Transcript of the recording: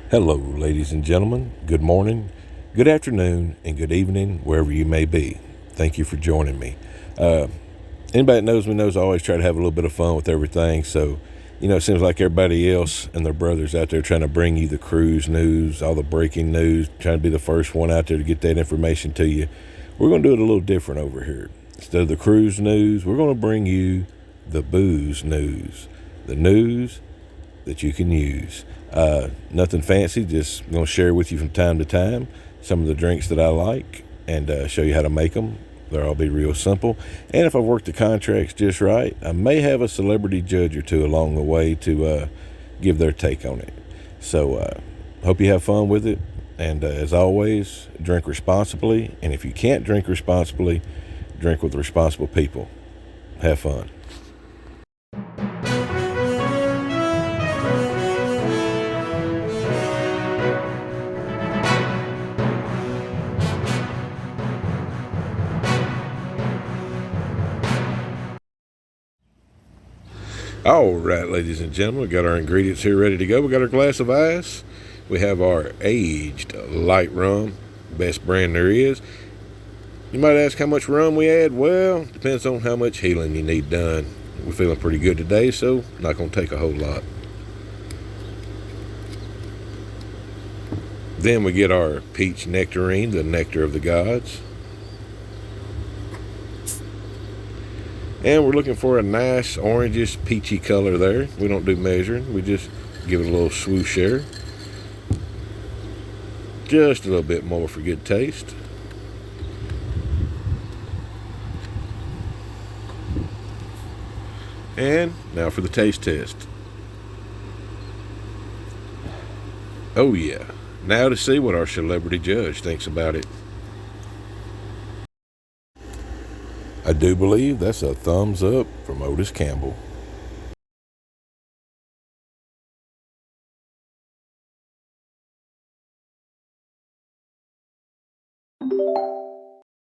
Hello, ladies and gentlemen. Good morning, good afternoon, and good evening, wherever you may be. Thank you for joining me. Anybody that knows me knows I always try to have a little bit of fun with everything. So, it seems like everybody else and their brothers out there trying to bring you the cruise news, all the breaking news, trying to be the first one out there to get that information to you. We're going to do it a little different over here. Instead of the cruise news, we're going to bring you the booze news. The news that you can use. Nothing fancy, just going to share with you from time to time some of the drinks that I like and show you how to make them. They'll all be real simple. And if I've worked the contracts just right, I may have a celebrity judge or two along the way to give their take on it. So hope you have fun with it. And as always, drink responsibly. And if you can't drink responsibly, drink with responsible people. Have fun. All right, ladies and gentlemen, we got our ingredients here ready to go. We got our glass of ice. We have our aged light rum, best brand there is. You might ask how much rum we add. Well, depends on how much healing you need done. We're feeling pretty good today, so not going to take a whole lot. Then we get our peach nectarine, the nectar of the gods. And we're looking for a nice orangish peachy color there. We don't do measuring. We just give it a little swoosh there. Just a little bit more for good taste. And now for the taste test. Oh yeah. Now to see what our celebrity judge thinks about it. I do believe that's a thumbs up from Otis Campbell.